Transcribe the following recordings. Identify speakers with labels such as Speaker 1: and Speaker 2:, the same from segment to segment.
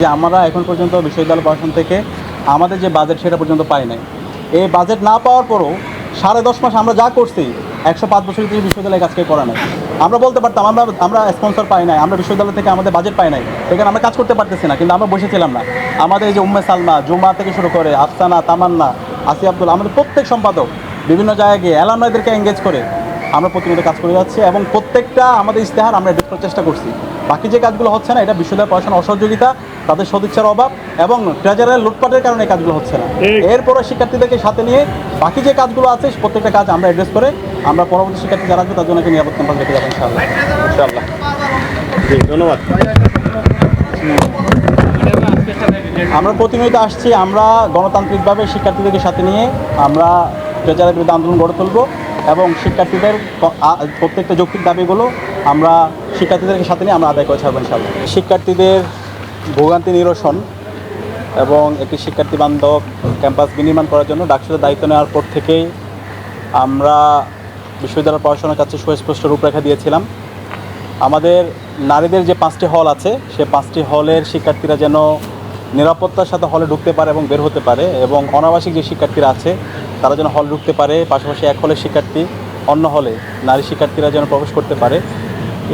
Speaker 1: যে আমরা এখন পর্যন্ত বিশ্ববিদ্যালয় প্রশাসন থেকে আমাদের যে বাজেট সেটা পর্যন্ত পাই নাই। এই বাজেট না পাওয়ার পরও 10.5 মাস আমরা যা করছি 105 বছর থেকে বিশ্ববিদ্যালয়ের কাজকে করা নাই। আমরা বলতে পারতাম আমরা স্পন্সর পাই নাই, আমরা বিশ্ববিদ্যালয় থেকে আমাদের বাজেট পাই নাই, এখানে আমরা কাজ করতে পারতেছি না, কিন্তু আমরা বসেছিলাম না। আমাদের এই যে উম্মে সালমা, জুমা থেকে শুরু করে আফসানা, তামান্না, আসি আব্দুল, আমাদের প্রত্যেক সম্পাদক বিভিন্ন জায়গায় গিয়ে অ্যালামনাইদেরকে এঙ্গেজ করে আমরা প্রতিনিয়ত কাজ করে যাচ্ছি এবং প্রত্যেকটা আমাদের ইশতেহার আমরা এডিট করার চেষ্টা করছি। বাকি যে কাজগুলো হচ্ছে না এটা বিশ্ববিদ্যালয় প্রশাসনের অসহযোগিতা, তাদের সদিচ্ছার অভাব এবং ট্রেজারের লুটপাটের কারণে এই কাজগুলো হচ্ছে না। এরপরে শিক্ষার্থীদেরকে সাথে নিয়ে বাকি যে কাজগুলো আছে প্রত্যেকটা কাজ আমরা অ্যাড্রেস করে আমরা পরবর্তী শিক্ষার্থী যারা আসবে তার জন্য একটা নিরাপদ ক্যাম্পাস রেখে যাবো ইনশাআল্লাহ।
Speaker 2: ইনশাআল্লাহ। জি, ধন্যবাদ।
Speaker 1: আমরা প্রতিনিয়ত আসছি, আমরা গণতান্ত্রিকভাবে শিক্ষার্থীদেরকে সাথে নিয়ে আমরা ট্রেজারের বিরুদ্ধে আন্দোলন গড়ে তুলব এবং শিক্ষার্থীদের প্রত্যেকটা যৌক্তিক দাবিগুলো আমরা শিক্ষার্থীদেরকে সাথে নিয়ে আমরা আদায় করে ছাড়বো ইনশাআল্লাহ। শিক্ষার্থীদের ভোগান্তি নিরসন এবং একটি শিক্ষার্থী বান্ধব ক্যাম্পাস বিনির্মাণ করার জন্য ডাকসুরের দায়িত্ব নেওয়ার পর থেকেই আমরা বিশ্ববিদ্যালয় প্রশাসনের কাছে সুস্পষ্ট রূপরেখা দিয়েছিলাম। আমাদের নারীদের যে 5টি হল আছে সে 5টি হলের শিক্ষার্থীরা যেন নিরাপত্তার সাথে হলে ঢুকতে পারে এবং বের হতে পারে, এবং অনাবাসিক যে শিক্ষার্থীরা আছে তারা যেন হল ঢুকতে পারে, পাশাপাশি এক হলের শিক্ষার্থী অন্য হলে নারী শিক্ষার্থীরা যেন প্রবেশ করতে পারে।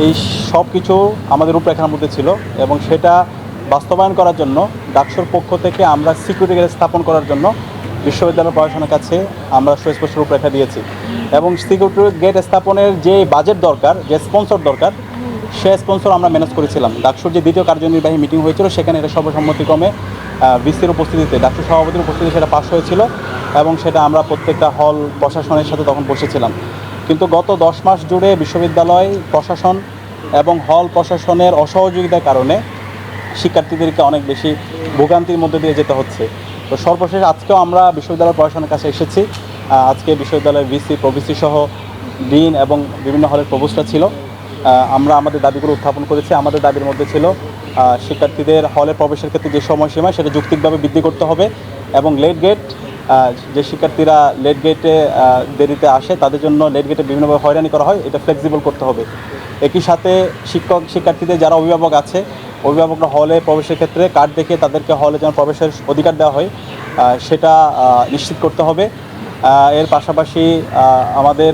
Speaker 1: এই সব কিছু আমাদের রূপরেখার মধ্যে ছিল এবং সেটা বাস্তবায়ন করার জন্য ডাকসুর পক্ষ থেকে আমরা সিকিউরিটি গেট স্থাপন করার জন্য বিশ্ববিদ্যালয় প্রশাসনের কাছে আমরা সুস্পষ্ট রূপরেখা দিয়েছি এবং সিকিউরিটি গেট স্থাপনের যে বাজেট দরকার, যে স্পন্সর দরকার, সে স্পন্সর আমরা ম্যানেজ করেছিলাম। ডাকসুর যে দ্বিতীয় কার্যনির্বাহী মিটিং হয়েছিল সেখানে এটা সর্বসম্মতিক্রমে ভিসির উপস্থিতিতে, ডাকসুর সভাপতির উপস্থিতিতে সেটা পাস হয়েছিল এবং সেটা আমরা প্রত্যেকটা হল প্রশাসনের সাথে তখন বসেছিলাম। কিন্তু গত 10 মাস জুড়ে বিশ্ববিদ্যালয় প্রশাসন এবং হল প্রশাসনের অসহযোগিতার কারণে শিক্ষার্থীদেরকে অনেক বেশি ভোগান্তির মধ্যে দিয়ে যেতে হচ্ছে। তো সর্বশেষ আজকেও আমরা বিশ্ববিদ্যালয় প্রশাসনের কাছে এসেছি। আজকে বিশ্ববিদ্যালয়ের ভিসি, প্রভিসি সহ ডিন এবং বিভিন্ন হলের প্রভোস্টরা ছিল। আমরা আমাদের দাবিগুলো উত্থাপন করেছি। আমাদের দাবির মধ্যে ছিল শিক্ষার্থীদের হলে প্রবেশের ক্ষেত্রে যে সময়সীমা সেটা যৌক্তিকভাবে বৃদ্ধি করতে হবে এবং লেট গেট, যে শিক্ষার্থীরা লেট গেটে দেরিতে আসে তাদের জন্য লেট গেটে বিভিন্নভাবে হয়রানি করা হয়, এটা ফ্লেক্সিবল করতে হবে। একই সাথে শিক্ষার্থীদের যারা অভিভাবক আছে, অভিভাবকরা হলে প্রবেশের ক্ষেত্রে কার্ড দেখিয়ে তাদেরকে হলে যেন প্রবেশের অধিকার দেওয়া হয় সেটা নিশ্চিত করতে হবে। এর পাশাপাশি আমাদের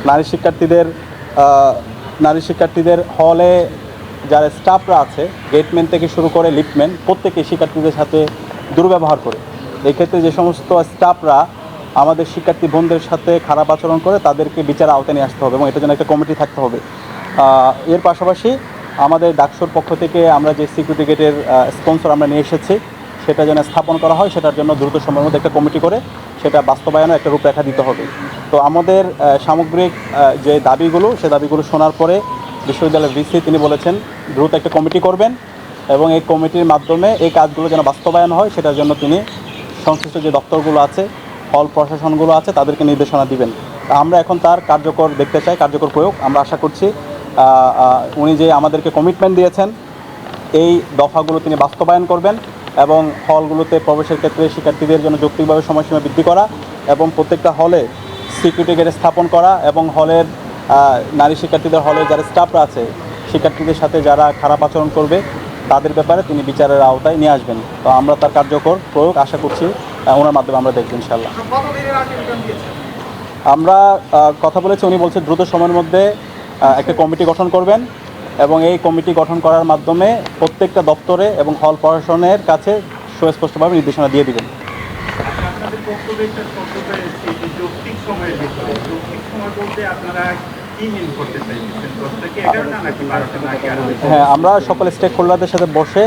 Speaker 1: নারী শিক্ষার্থীদের হলে যারা স্টাফরা আছে, গেটম্যান থেকে শুরু করে লিফটম্যান, প্রত্যেকে শিক্ষার্থীদের সাথে দুর্ব্যবহার করে। এক্ষেত্রে যে সমস্ত স্টাফরা আমাদের শিক্ষার্থী বোনদের সাথে খারাপ আচরণ করে তাদেরকে বিচার আওতায় নিয়ে আসতে হবে এবং এটার জন্য একটা কমিটি থাকতে হবে। এর পাশাপাশি আমাদের ডাকসুর পক্ষ থেকে আমরা যে সিকিউরিটি গেটের স্পন্সর আমরা নিয়ে এসেছি সেটা যেন স্থাপন করা হয়, সেটার জন্য দ্রুত সময়ের মধ্যে একটা কমিটি করে সেটা বাস্তবায়নের একটা রূপরেখা দিতে হবে। তো আমাদের সামগ্রিক যে দাবিগুলো, সে দাবিগুলো শোনার পরে বিশ্ববিদ্যালয়ের ভিসি তিনি বলেছেন দ্রুত একটা কমিটি করবেন এবং এই কমিটির মাধ্যমে এই কাজগুলো যেন বাস্তবায়ন হয় সেটার জন্য তিনি সংশ্লিষ্ট যে দপ্তরগুলো আছে, হল প্রশাসনগুলো আছে তাদেরকে নির্দেশনা দিবেন। আমরা এখন তার কার্যকর দেখতে চাই, কার্যকর প্রয়োগ। আমরা আশা করছি উনি যে আমাদেরকে কমিটমেন্ট দিয়েছেন এই দফাগুলো তিনি বাস্তবায়ন করবেন এবং হলগুলোতে প্রবেশের ক্ষেত্রে শিক্ষার্থীদের জন্য যৌক্তিকভাবে সময়সীমা বৃদ্ধি করা এবং প্রত্যেকটা হলে সিকিউরিটি গেট স্থাপন করা এবং হলের নারী শিক্ষার্থীদের হলের যারা স্টাফরা আছে শিক্ষার্থীদের সাথে যারা খারাপ আচরণ করবে তাদের ব্যাপারে তিনি বিচারের আওতায় নিয়ে আসবেন। তো আমরা তার কার্যকর প্রয়োগ আশা করছি ওনার মাধ্যমে আমরা দেখব ইনশাআল্লাহ। আমরা কথা বলেছি, উনি বলছে দ্রুত সময়ের মধ্যে একটা কমিটি গঠন করবেন এবং এই কমিটি গঠন করার মাধ্যমে প্রত্যেকটা দপ্তরে এবং হল প্রশাসনের কাছে সুস্পষ্টভাবে নির্দেশনা দিয়ে দিবেন। হ্যাঁ, আমরা সকল স্টেক হোল্ডারদের সাথে বসে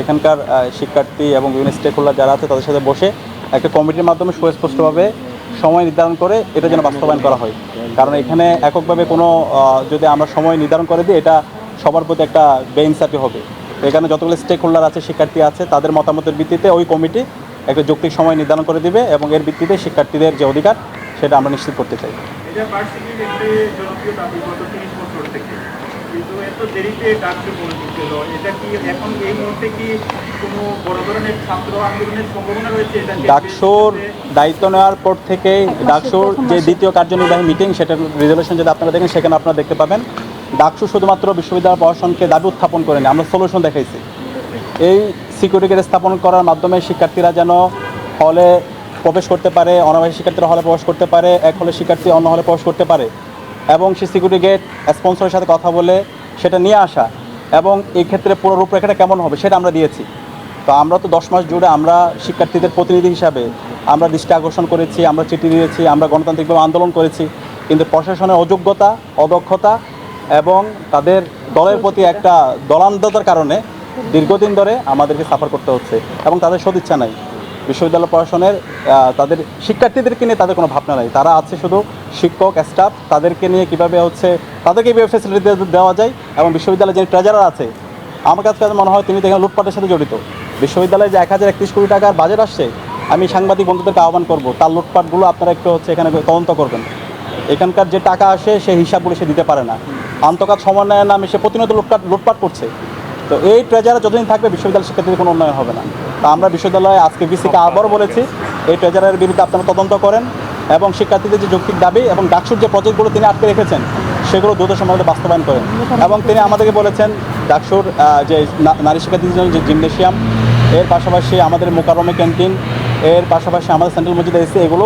Speaker 1: এখানকার শিক্ষার্থী এবং বিভিন্ন স্টেক হোল্ডার যারা আছে তাদের সাথে বসে একটা কমিটির মাধ্যমে সুস্পষ্টভাবে সময় নির্ধারণ করে এটা যেন বাস্তবায়ন করা হয়। কারণ এখানে এককভাবে কোনো যদি আমরা সময় নির্ধারণ করে দিই এটা সবার প্রতি একটা বেইনসাফি হবে। এখানে যতগুলো স্টেক হোল্ডার আছে, শিক্ষার্থী আছে, তাদের মতামতের ভিত্তিতে ওই কমিটি একটা যৌক্তিক সময় নির্ধারণ করে দিবে এবং এর ভিত্তিতে শিক্ষার্থীদের যে অধিকার সেটা আমরা নিশ্চিত করতে চাই। ডাকসুর দায়িত্ব নেওয়ার পর থেকেই ডাকসুর যে দ্বিতীয় কার্যনির্বাহী মিটিং সেটার রেজলিউশন যদি আপনারা দেখেন সেখানে আপনারা দেখতে পাবেন ডাকসু শুধুমাত্র বিশ্ববিদ্যালয় প্রশাসনকে দাবি উত্থাপন করেনি, আমরা সলিউশন দেখাইছি। এই সিকিউরিটি গেট স্থাপন করার মাধ্যমে শিক্ষার্থীরা যেন হলে প্রবেশ করতে পারে, অনাবাসী শিক্ষার্থীরা হলে প্রবেশ করতে পারে, এক হলে শিক্ষার্থী অন্য হলে প্রবেশ করতে পারে, এবং সেই সিকিউরিটি গেট স্পন্সরের সাথে কথা বলে সেটা নিয়ে আসা, এবং এই ক্ষেত্রে পুরো রূপরেখাটা কেমন হবে সেটা আমরা দিয়েছি। তো আমরা তো 10 মাস জুড়ে আমরা শিক্ষার্থীদের প্রতিনিধি হিসাবে আমরা দৃষ্টি আকর্ষণ করেছি, আমরা চিঠি দিয়েছি, আমরা গণতান্ত্রিকভাবে আন্দোলন করেছি, কিন্তু প্রশাসনের অযোগ্যতা, অদক্ষতা এবং তাদের দলের প্রতি একটা দলান্ধতার কারণে দীর্ঘদিন ধরে আমাদেরকে সাফার করতে হচ্ছে, এবং তাদের সদিচ্ছা নাই। বিশ্ববিদ্যালয় প্রশাসনের তাদের শিক্ষার্থীদেরকে নিয়ে তাদের কোনো ভাবনা নাই। তারা আছে শুধু শিক্ষক, স্টাফ, তাদেরকে নিয়ে কীভাবে হচ্ছে তাদেরকে কীভাবে ফ্যাসিলিটি দেওয়া যায়। এবং বিশ্ববিদ্যালয়ে যে ট্রেজারার আছে, আমার কাছে মনে হয় তিনি দেখেন লুটপাটের সাথে জড়িত। বিশ্ববিদ্যালয়ে যে 1031 কোটি টাকার বাজেট আসছে, আমি সাংবাদিক বন্ধুদেরকে আহ্বান করব তার লুটপাটগুলো আপনারা একটু হচ্ছে এখানে তদন্ত করবেন। এখানকার যে টাকা আসে সেই হিসাবগুলো সে দিতে পারে না, আন্তঃকাদ সমন্বয়ের নামে সে প্রতিনিয়ত লুটপাট করছে। তো এই ট্রেজারার যতদিন থাকবে বিশ্ববিদ্যালয় শিক্ষার্থীদের কোনো উন্নয়ন হবে না। তা আমরা বিশ্ববিদ্যালয়ে আজকে ভিসিকে আবারও বলেছি, এই ট্রেজারের বিরুদ্ধে আপনারা তদন্ত করেন এবং শিক্ষার্থীদের যে যৌক্তিক দাবি এবং ডাকসুর যে প্রজেক্টগুলো তিনি আটকে রেখেছেন সেগুলো দ্রুত সময়ের মধ্যে বাস্তবায়ন করেন। এবং তিনি আমাদেরকে বলেছেন ডাকসুর যে নারী শিক্ষার্থীদের জন্য যে জিমনেশিয়াম, এর পাশাপাশি আমাদের মোকাররমে ক্যান্টিন, এর পাশাপাশি আমাদের সেন্ট্রাল মসজিদ এসে এগুলো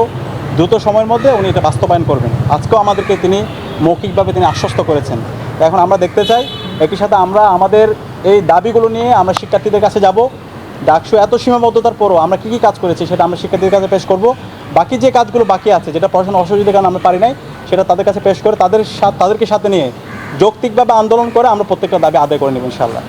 Speaker 1: দ্রুত সময়ের মধ্যে উনি এটা বাস্তবায়ন করবেন। আজকেও আমাদেরকে তিনি মৌখিকভাবে তিনি আশ্বস্ত করেছেন। তো এখন আমরা দেখতে চাই একই সাথে আমরা আমাদের এই দাবিগুলো নিয়ে আমরা শিক্ষার্থীদের কাছে যাব। ডাকসু এত সীমাবদ্ধতার পরও আমরা কী কী কাজ করেছি সেটা আমরা শিক্ষার্থীদের কাছে পেশ করব। বাকি যে কাজগুলো বাকি আছে, যেটা পড়াশোনার অসুবিধার কারণে আমরা পারি নাই, সেটা তাদের কাছে পেশ করে তাদেরকে সাথে নিয়ে যৌক্তিকভাবে আন্দোলন করে আমরা প্রত্যেকটা দাবি আদায় করে নেব ইনশাআল্লাহ।